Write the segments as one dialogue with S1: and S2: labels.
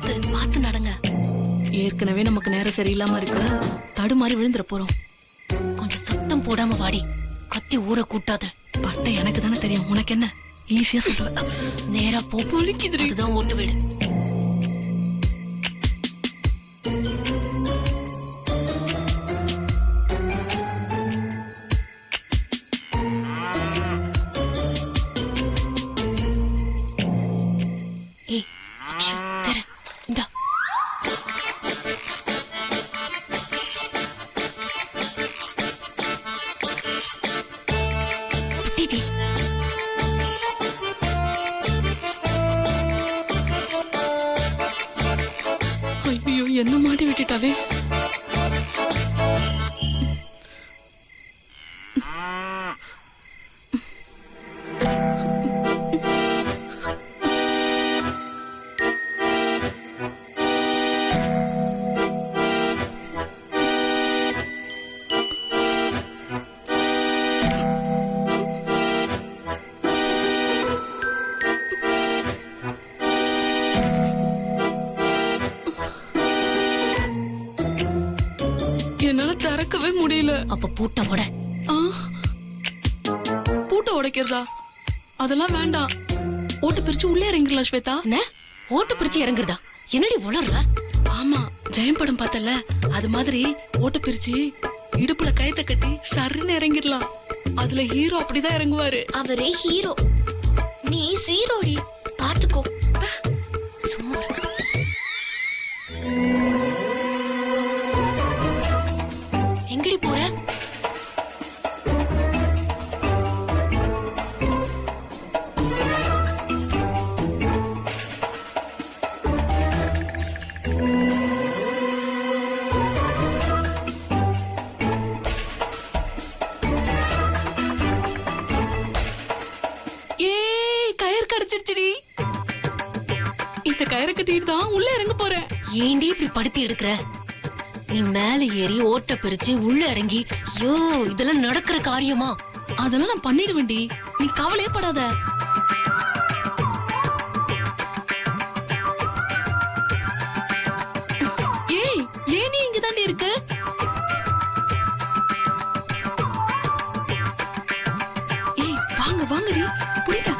S1: பாத்து பாத்து நடங்க. ஏற்கனவே நமக்கு நேரம் சரியில்லாம இருக்கு, தடுமாறி விழுந்துற போறோம். கொஞ்சம் சத்தம் போடாம வாடி, கத்தி ஊற கூட்டாத. பட்டை எனக்கு தானே தெரியும், உனக்கு என்ன? ஈஸியா சொல்லுவேன். நேரா போ, இதுதான் ஓட்டு வீடு. என்ன மாட்டி விட்டுட்டாவே. என்னால திறக்கவே முடியல. அப்ப பூட்ட உட. பூட்ட உடைக்கிறதா? அதெல்லாம் வேண்டாம். ஓட்டு பிரிச்சு உள்ளே இறங்கிடலாம் ஸ்வேதா. ஓட்டு பிரிச்சு இறங்குறதா? என்னடி உளற? ஆமா, ஜெயம் படம் பார்த்தல, அது மாதிரி ஓட்டு பிரிச்சு இடுப்புல கயத்தை கட்டி சர்ன்னு இறங்கிடலாம். அதுல ஹீரோ அப்படிதான் இறங்குவாரு. அவரே ஹீரோ, நீ ஜீரோடி. பாத்துக்கோ. எங்கடி போற? கயிறு கடிச்சிருச்சுடி. இந்த கயிறை கட்டிட்டு தான் உள்ள இறங்க போறேன். ஏண்டி இப்படி படுத்தி எடுக்கிற? நீ மேல ஏறி ஓட்ட பிரிச்சு உள்ள இறங்கி, ஐயோ இதெல்லாம் நடக்கிற காரியமா? அதெல்லாம் நான் பண்ணிடுவேன்டி, நீ கவலையே படாத. ஏய், ஏன் நீ இங்க தாண்டி இருக்கு? ஏய் வாங்க வாங்கடி, புரியுதா?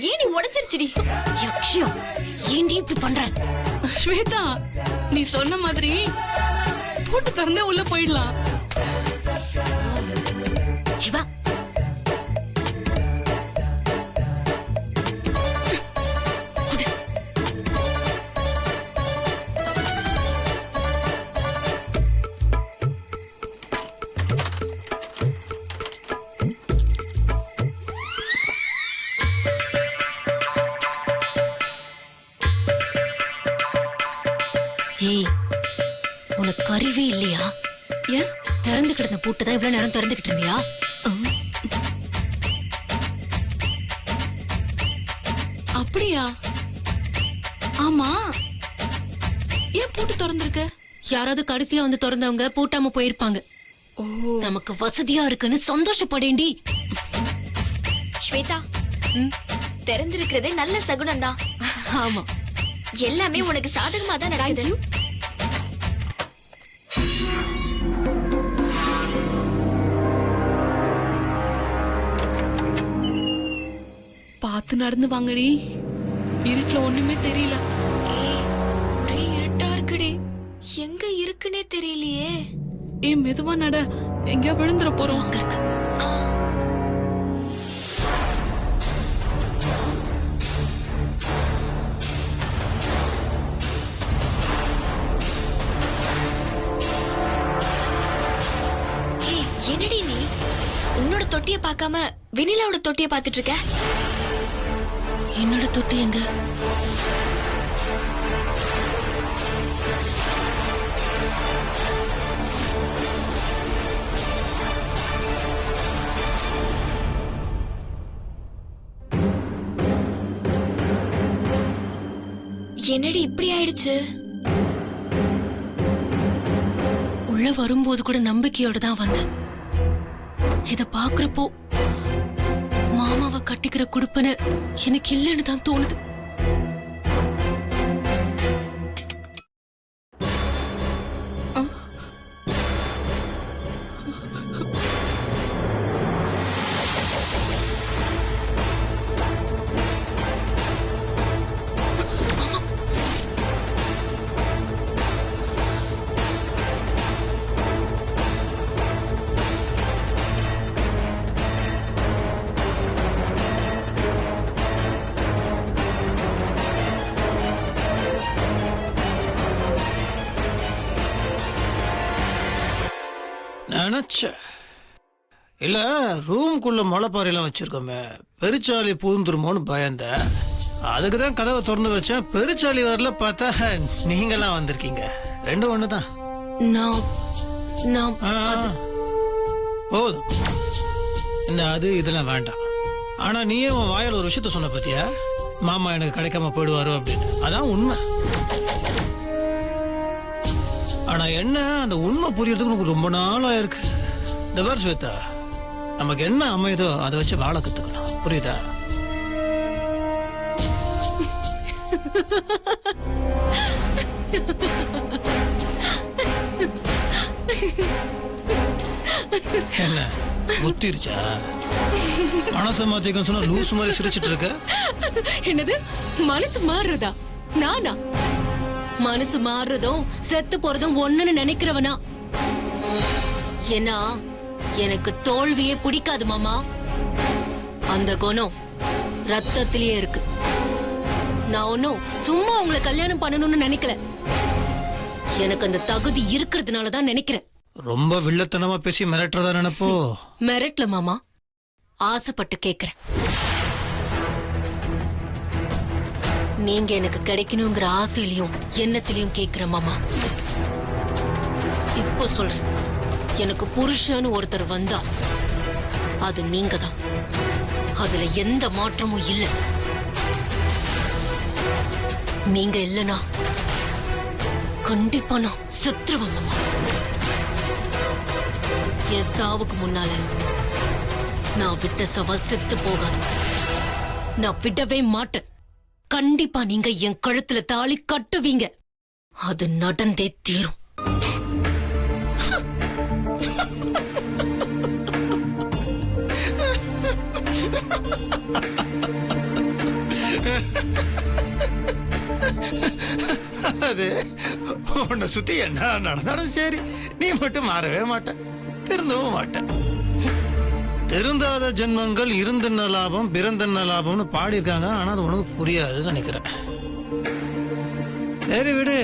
S1: ஏன் உடைச்சிருச்சுடி? ஏண்டி இப்படி பண்ற? ஸ்வேதா, நீ சொன்ன மாதிரி போட்டு திறந்தே உள்ள போயிடலாம். சிவா, ஏய் உனக்கு அறிவே இல்லையா? ஏன் திறந்து கிடந்த பூட்டு தான் இவ்வளவு நேரம் திறந்துகிட்டு இருந்தியா? அப்படியா? ஆமா, ஏன் பூட்டு திறந்திருக்கு? யாராவது கடைசியா வந்து திறந்தவங்க பூட்டாம போயிருப்பாங்க. நமக்கு வசதியா இருக்குன்னு சந்தோஷப்படேண்டி.
S2: ஸ்வேதா, திறந்திருக்கிறது நல்ல சகுனம் தான்.
S1: ஆமா,
S2: எல்லாமே உனக்கு சாதகமா தான் நடக்குது.
S1: பார்த்து நடந்து வாங்கடி, இருட்டுல ஒண்ணுமே தெரியல.
S2: ஒரே இருட்டா இருக்குடி, எங்க இருக்குன்னே தெரியலையே.
S1: மெதுவா நட, எங்க விழுந்துற போறோம்.
S2: அங்க இருக்கு. என்னடி நீ உன்னோட தொட்டிய பார்க்காம வெண்ணிலாவோட தொட்டிய பார்த்துட்டு இருக்க?
S1: என்னோட தொட்டி எங்க?
S2: என்னடி இப்படி ஆயிடுச்சு?
S1: உள்ள வரும்போது கூட நம்பிக்கையோட தான் வந்தேன். இத பாக்குறப்போ மாமாவை கட்டிக்கிற குடுப்பன எனக்கு இல்லைன்னு தான் தோணுது.
S3: நினைச்ச இல்ல ரூம்குள்ள முளைப்பாறையெல்லாம் வச்சிருக்கோமே, பெருச்சாளி பூந்துருமோன்னு பயந்தேன். அதுக்கு தான் கதவை திறந்து வச்சேன். பெருச்சாளி வரல, பார்த்தா நீங்கெல்லாம் வந்திருக்கீங்க. ரெண்டும் ஒண்ணுதான்.
S1: நான் நான்
S3: போதும், என்ன அது இதெல்லாம் வேண்டாம். ஆனா நீயே உன் வாயால் ஒரு விஷயத்த சொன்ன பத்தியா, மாமா எனக்கு கிடைக்காம போயிடுவாரு அப்படின்னு. அதான் உண்மை. ஆனா என்ன, அந்த உண்மை புரியறதுக்கு உனக்கு ரொம்ப நாளா இருக்கு. இந்த பார் ஸ்வேதா, நமக்கு என்ன அமையுதோ அதை வச்சு வாழ கத்துக்கணும், புரியுதா? என்ன முத்திருச்சா? மனசை மாத்திக்க சொன்னா லூஸ் மாதிரி சிரிச்சிட்டு இருக்க.
S1: என்னது மனசு மாறுறதா? நானா? மனசு மாறுறதும் செத்து போறதும் ஒண்ணுன்னு நினைக்கிறவனா? ஏன்னா எனக்கு தோல்வியே பிடிக்காது மாமா. அந்த குணம் ரத்தத்திலேயே இருக்கு. நான் ஒன்னும் சும்மா உங்களை கல்யாணம் பண்ணணும்னு நினைக்கல. எனக்கு அந்த தகுதி இருக்கிறதுனாலதான் நினைக்கிறேன்.
S3: ரொம்ப வில்லத்தனமா பேசி மிரட்டுறதா நினைப்போ?
S1: மிரட்டல மாமா, ஆசைப்பட்டு கேக்குறேன். நீங்க எனக்கு கிடைக்கணுங்கிற ஆசையிலையும் எண்ணத்திலையும் கேக்குற மாமா. இப்போ சொல்றேன், எனக்கு புருஷன்னு ஒருத்தர் வந்தா அது நீங்க தான். அதுல எந்த மாற்றமும் இல்ல. நீங்க இல்லனா கண்டிப்பா நான் செத்துருவேன் மாமா. என் சாவுக்கு முன்னால நான் விட்ட சவால் செத்து போகாது. நான் விடவே மாட்டேன். கண்டிப்பா நீங்க என் கழுத்துல தாலி கட்டுவீங்க. அது நடந்தே தீரும்.
S3: அது உன்னை சுத்தி என்ன நடந்தாலும் சரி, நீ மட்டும் மாறவே மாட்ட, திருந்தவும் மாட்ட. திருந்தாத ஜென்மங்கள் இருந்தென்ன லாபம் பிறந்தென்ன லாபம்னு பாடியிருக்காங்க. ஆனா அது உனக்கு புரியாதுன்னு நினைக்கிறேன். சரி விடு.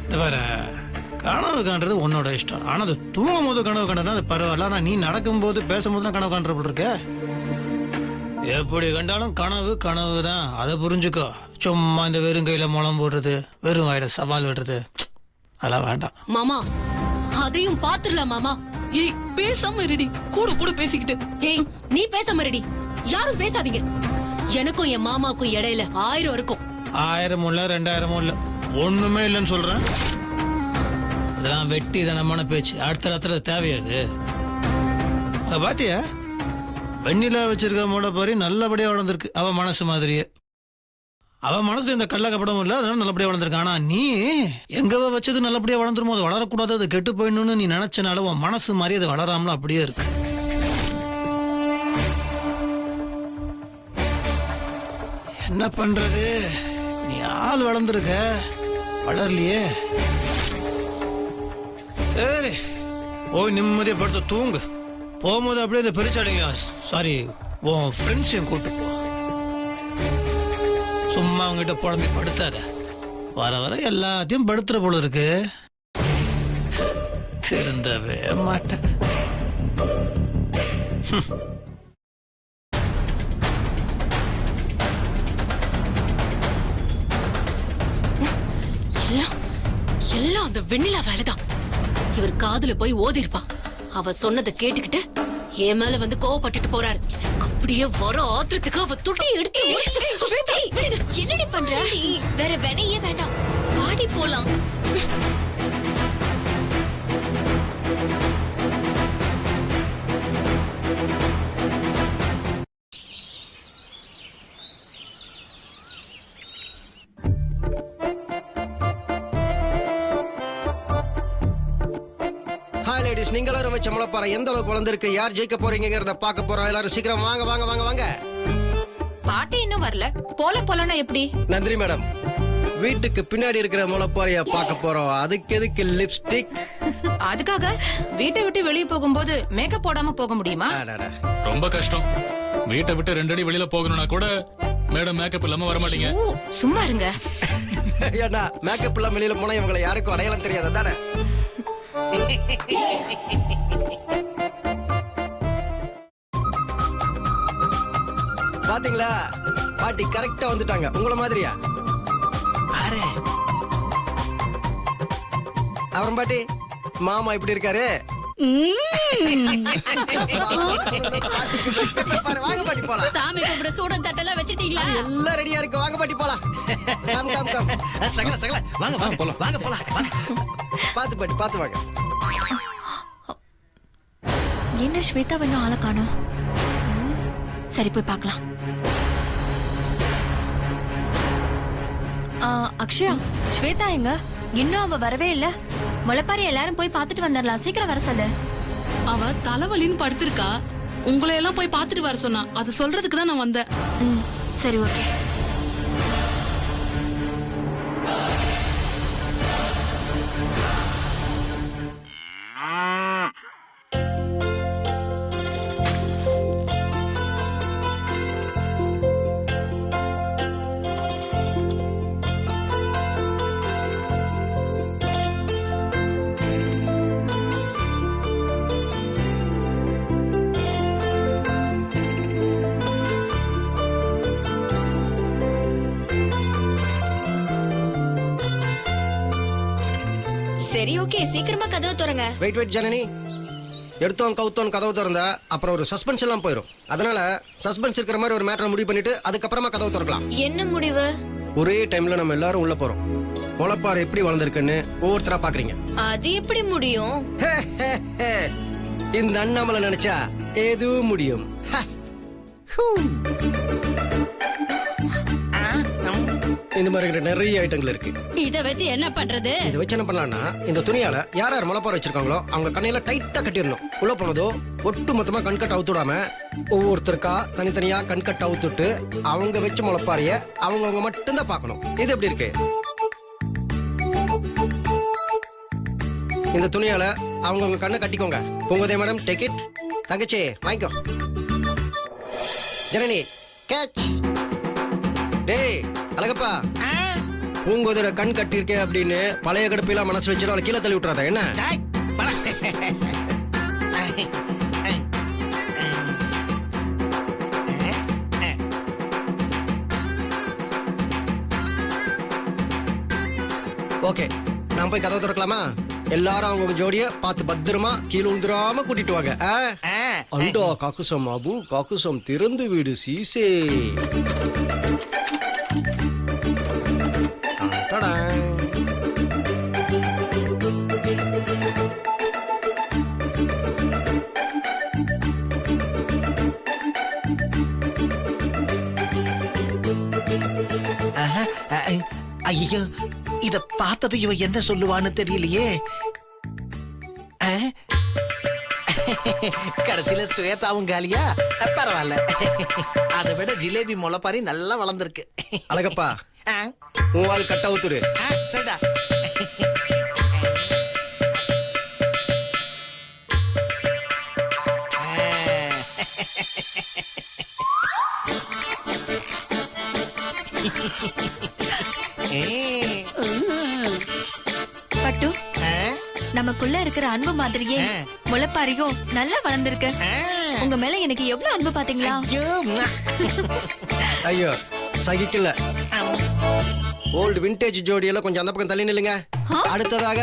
S3: இந்த வேற கனவு காண்றது உன்னோட இஷ்டம். ஆனா அது தூங்கும் போது கனவு கண்டா அது பரவாயில்ல. ஆனா நீ நடக்கும்போது பேசும்போது தான் கனவு காண்றப்ப இருக்க. எப்படி கண்டாலும் கனவு கனவு தான், அதை புரிஞ்சுக்கோ. சும்மா இந்த வெறும் கையில முளம் போடுறது, வெறும் வாயில சவால் விடுறது, அதெல்லாம் வேண்டாம்
S1: மாமா. அதையும் பாத்துடலாம் மாமா. ஏய் பேசாம இருடி. கூட கூட பேசிக்கிட்டு. ஏய் நீ பேசாம இருடி. யாரும் பேசாதீங்க. எனக்கும் என் மாமாக்கும் இடையில 1000 இருக்கும்.
S3: 1000 இல்ல 2000 இல்ல, ஒண்ணுமே இல்லைன்னு சொல்றேன். இதெல்லாம் வெட்டி தனமான பேச்சு. அடுத்த ராத்திர தேவையாது. பாத்தியா, வெண்ணிலா வச்சிருக்க முளைப்பாரி நல்லபடியா வளர்ந்துருக்கு. அவ மனசு மாதிரியே. அவ மனசு இந்த கள்ள கப்படமும் இல்ல, அதனால நல்லபடியா வளர்ந்துருக்கு. ஆனா நீ எங்கவ வச்சது நல்லபடியா வளர்ந்துரும் போது வளரக்கூடாது, அது கெட்டு போயிடணும்னு நீ நினைச்சனால உன் மனசு மாதிரி அது வளராமல அப்படியே இருக்கு. என்ன பண்றது, நீ ஆள் வளர்ந்துருக்க, வளரலையே. சரி போய் நிம்மதியா படுத்து தூங்கு. போகும்போது அப்படியே இந்த பெருச்சாளிங்க, சாரி உன் ஃப்ரெண்ட்ஸையும் கூட்டு போ. சும்மா அவங்ககிட்ட புலம்பி படுத்தாத. வர வர எல்லாத்தையும் படுத்துற போல இருக்கு. திருந்தவே மாட்டேன்.
S1: எல்லாம் அந்த வெண்ணிலா வேலைதான். இவர் காதுல போய் ஓதி இருப்பான். அவ சொன்னதை கேட்டுக்கிட்டு என் மேல வந்து கோவப்பட்டுட்டு போறாரு. அப்படியே வர ஆத்திரத்துக்கு அவ துட்டி எடுத்து
S2: என்னடி பண்ற வேற வெனையே வேண்டாம் வாடி போலாம்
S4: ஹாய் லேடிஸ், நீங்க எல்லாரும் வச்ச முளைப்பாறை எந்த அளவுக்கு வளர்ந்துருக்கு, யார் ஜெயிக்க போறீங்கிறத பார்க்க போறோம். எல்லாரும் சீக்கிரம் வாங்க வாங்க வாங்க வாங்க.
S5: பாட்டி இன்னும் வரல. போலனா எப்படி?
S4: நன்றி மேடம். வீட்டுக்கு பின்னாடி இருக்கிற முளைப்பாறைய பார்க்க போறோம். அதுக்கு எதுக்கு லிப்ஸ்டிக்?
S5: அதுக்காக வீட்டை விட்டு வெளியே போகும்போது மேக்கப் போடாம போக முடியுமா?
S6: ரொம்ப கஷ்டம். வீட்டை விட்டு 2 அடி வெளியில போகணும்னா கூட மேடம் மேக்கப் இல்லாம வர மாட்டீங்க.
S5: ஓ, சும்மா இருங்க.
S4: ஏன்னா மேக்கப் எல்லாம் வெளியில போனா இவங்களை யாருக்கும் அடையாளம் தெரியாது தானே. பாத்தீங்களா, பாட்டி கரெக்டா வந்துட்டாங்க. உங்கள மாதிரியா? அப்புறம் பாட்டி, மாமா இப்படி இருக்காரு. வாங்க பாட்டி போலாம்.
S2: சாமி கும்பிட சூடம் தட்டெல்லாம் வச்சிட்டீங்களா?
S4: எல்லாம் ரெடியா இருக்கு. வாங்க பாட்டி போலாம். Come come come. சகல சகல வாங்க வாங்க போலாம். வாங்க போலாம். பாத்து பாட்டி பாத்து வாங்க.
S2: என்ன ஸ்வேதா இன்னும் ஆளை காணோம். சரி போய் பார்க்கலாம். அக்ஷயா, ஸ்வேதா எங்க? இன்னும் அவ வரவே இல்ல. முளைப்பாரி எல்லாரும் போய் பார்த்துட்டு வந்துடலாம். சீக்கிரம் வர சொல்லு.
S1: அவ தலைவலின்னு படுத்திருக்கா. உங்களை எல்லாம் போய் பார்த்துட்டு வர சொன்னா. அது சொல்றதுக்கு தான் நான் வந்தேன்.
S2: சரி ஓகே. சரி ஓகே, சீக்கிரமா கதவு திறங்க.
S4: Wait wait Janani. எடுத்தோம் கவுத்தோம் கதவு திறந்தா அப்புறம் ஒரு சஸ்பென்ஸ் எல்லாம் போயிடும். அதனால சஸ்பென்ஸ் இருக்கிற மாதிரி ஒரு மேட்டரை முடிவு பண்ணிட்டு அதுக்கப்புறமா கதவு திறக்கலாம்.
S2: என்ன முடிவு?
S4: ஒரே டைம்ல நம்ம எல்லாரும் உள்ள போறோம். முளைப்பாறை எப்படி வளர்ந்துருக்குன்னு ஒவ்வொருத்தரா பாக்குறீங்க.
S2: அது எப்படி முடியும்?
S4: இந்த அண்ணாமலை நினைச்சா எதுவும் முடியும். இந்த மாதிரி நிறைய ஐட்டங்கள் இருக்கு.
S2: இத வச்சு என்ன பண்றது?
S4: இதை வச்சு என்ன பண்ணலாம்னா, இந்த துணியால யார் யார் முளைப்பாறை வச்சிருக்காங்களோ அவங்க கண்ணையில டைட்டா கட்டிடணும். உள்ள போனதோ ஒட்டு மொத்தமா கண்கட்ட அவுத்துடாம ஒவ்வொருத்தருக்கா தனித்தனியா கண்கட்ட அவுத்துட்டு அவங்க வச்ச முளைப்பாறைய அவங்கவுங்க மட்டும்தான் பார்க்கணும். இது எப்படி இருக்கு? இந்த துணியால அவங்கவுங்க கண்ணை கட்டிக்கோங்க. Poongothai madam, take it. தங்கச்சி வாங்கிக்கோ. ஜனனி கேட்ச். டேய் அழகப்பா, பூங்கோதையோட கண் கட்டிருக்கே அப்படின்னு பழைய கடுப்பையெல்லாம் மனசு வச்சுட்டு அவளை கீழே தள்ளி விட்டுறாத என்ன? ஓகே, நான் போய் கதவை திறக்கலாமா? எல்லாரும் அவங்க ஜோடிய பார்த்து பத்திரமா கீழே உந்துராம கூட்டிட்டு வாங்க. அண்டா காக்குசம் அபு காக்குசம் திறந்து வீடு சீசே.
S7: ஐயோ, இத பார்த்தது இவ என்ன சொல்லுவான்னு தெரியலையே. கடைசியில சுவேதாவும் காலியா? பரவாயில்ல, அதை விட ஜிலேபி முளைப்பாரி நல்லா வளர்ந்துருக்கு.
S4: அழகப்பா, உன் ஆள் கட்ட ஊத்துரு.
S7: சரிடா.
S2: பட்டு, நமக்குள்ள இருக்கிற அன்பு மாதிரியே முளைப்பாரியும் நல்லா வளர்ந்துருக்கு. உங்க மேல எனக்கு எவ்வளவு அன்பு பாத்தீங்களா?
S4: ஐயோ சகிக்கல. ஓல்டு விண்டேஜ் ஜோடியெல்லாம் கொஞ்சம் அந்த பக்கம் தள்ளி நில்லுங்க. அடுத்ததாக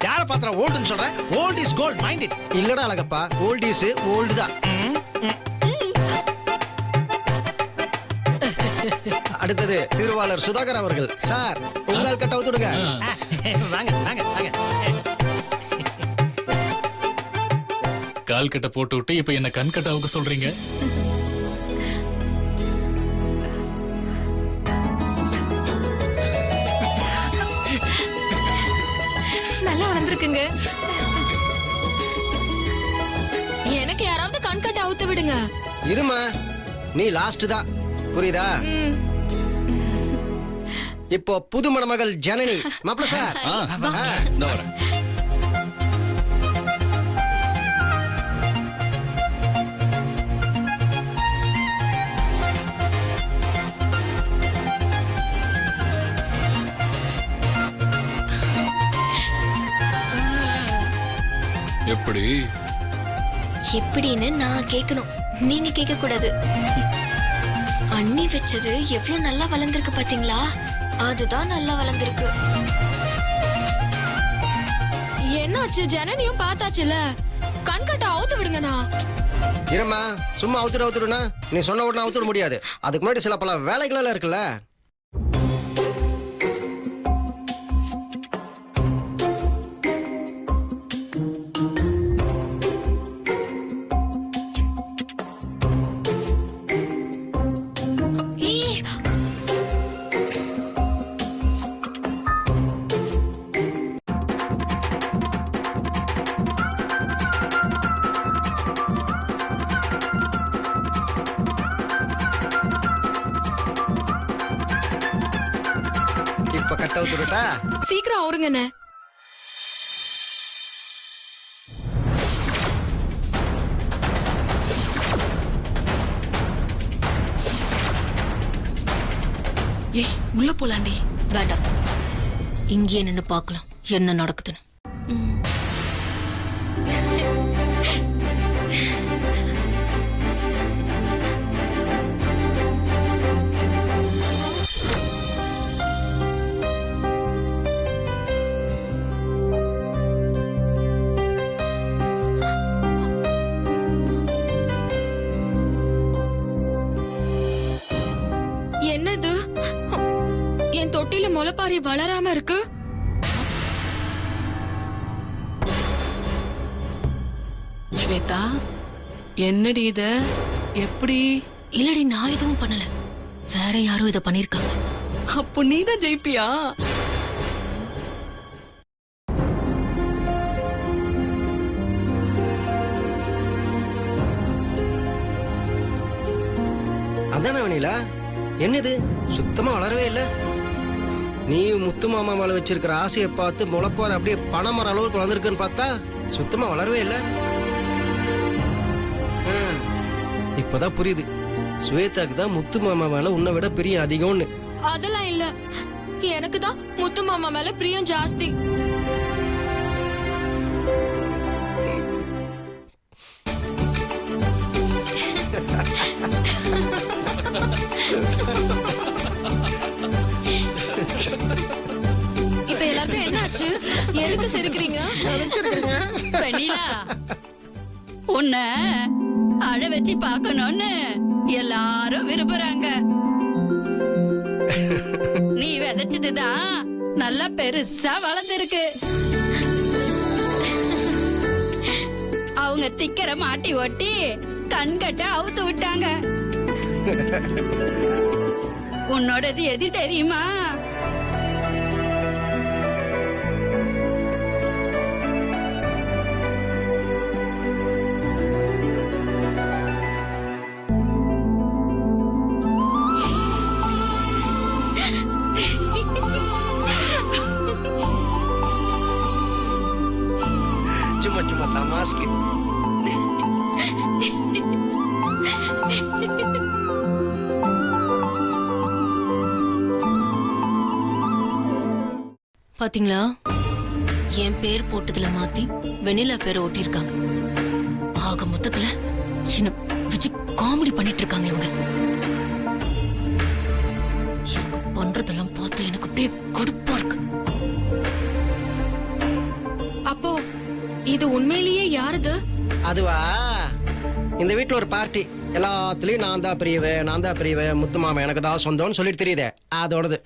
S7: யார பாத்திர ஓல்டுன்னு சொல்ற? Old is gold, mind it.
S4: இல்லடா அழகப்பா, ஓல்ட் இஸ் ஓல்டு தான். அடுத்தது திருவாளர் சுதாகர் அவர்கள். சார் உங்களால் கட்ட அவுத்துடுங்க.
S7: வாங்க வாங்க வாங்க.
S6: கால் கட்ட போட்டு விட்டு இப்ப என்ன கண் கட்டாவுக்கு சொல்றீங்க?
S2: நல்லா வளர்ந்துருக்குங்க.
S1: எனக்கு யாராவது கண்கட்ட அவுத்து விடுங்க.
S4: இருமா, நீ லாஸ்ட் தான், புரியுதா? இப்போ புது மணமகள் ஜனனி. மாப்பிள்ள சார்.
S8: இந்த வரேன். எப்படி
S2: எப்படின்னு நான் கேட்கணும், நீங்க கேட்க கூடாது. அண்ணி வச்சது எவ்வளவு நல்லா வளர்ந்துருக்கு பாத்தீங்களா? அதுதான் நல்லா வளர்ந்துருக்கு.
S1: என்னாச்சு? ஜனனியும் பார்த்தாச்சுல, கண்கட்ட அவுத்து விடுங்கண்ணா.
S4: இருமா, சும்மா அவுத்துடுனா நீ சொன்ன உடனே அவுத்துட முடியாது. அதுக்கு முன்னாடி சில பல வேலைகள் எல்லாம் இருக்குல்ல.
S2: ஏய்,
S4: இப்ப கட்ட அவுத்துடுட்டா?
S1: சீக்கிரம் அவருங்கண்ணே. ஏய், உள்ள போலாண்டி.
S5: வேண்டாம், இங்கேயே நின்னு பார்க்கலாம் என்ன நடக்குதுன்னு.
S1: என்னது? என் தொட்டில முளைப்பாரி வளராம இருக்கு. ஸ்வேதா, என்னடி இது? எப்படி?
S5: இல்லடி, நான் எதுவும் பண்ணல, வேற யாரோ இத பண்ணிருக்காங்க.
S1: அப்போ நீதான் ஜெயிப்பியா?
S4: அதானே வனிலா? என்னது சுத்தமா வளரவே இல்ல. நீ முத்து மாமா மேல வச்சிருக்கிற ஆசையை பார்த்து முளைப்பாரு அப்படியே பனைமரம் அளவுக்கு வளர்ந்துருக்குன்னு பார்த்தா சுத்தமா வளரவே இல்ல. இப்பதான் புரியுது, ஸ்வேதாக்கு தான் முத்து மாமா மேல உன்னை விட பிரியம் அதிகம்னு.
S1: அதெல்லாம் இல்ல, எனக்கு தான் முத்து மாமா மேல பிரியம் ஜாஸ்தி. இப்ப எல்லாருக்கும் என்ன ஆச்சு? எதுக்கு சிரிக்கிறீங்க?
S9: வெண்ணிலா, உன்னை அழ வச்சு பார்க்கணும்னு எல்லாரும் விரும்புறாங்க. நீ விதைச்சதுதான் நல்லா பெருசா வளர்ந்துருக்கு. அவங்க திக்கரை மாட்டி ஒட்டி கண்கட்ட அவுத்து விட்டாங்க. உன்னோடது எது தெரியுமா?
S4: சும்மா சும்மா தமாஸ்க்கு.
S5: பாத்தீங்களா, என் பேர் போட்டதுல மாத்தி வெண்ணிலா பேரை ஒட்டியிருக்காங்க. ஆக மொத்தத்துல என்ன வச்சு காமெடி பண்ணிட்டு இருக்காங்க இவங்க. இவங்க பண்றதெல்லாம் பார்த்து எனக்கு அப்படியே கடுப்பா இருக்கு.
S1: அப்போ இது உண்மையிலேயே யாருது?
S4: அதுவா, இந்த வீட்டில் ஒரு பார்ட்டி எல்லாத்துலேயும் நான் தான் பிரியவே முத்து மாமா எனக்கு தான் சொந்தம்னு சொல்லிட்டு தெரியுதே அதோடது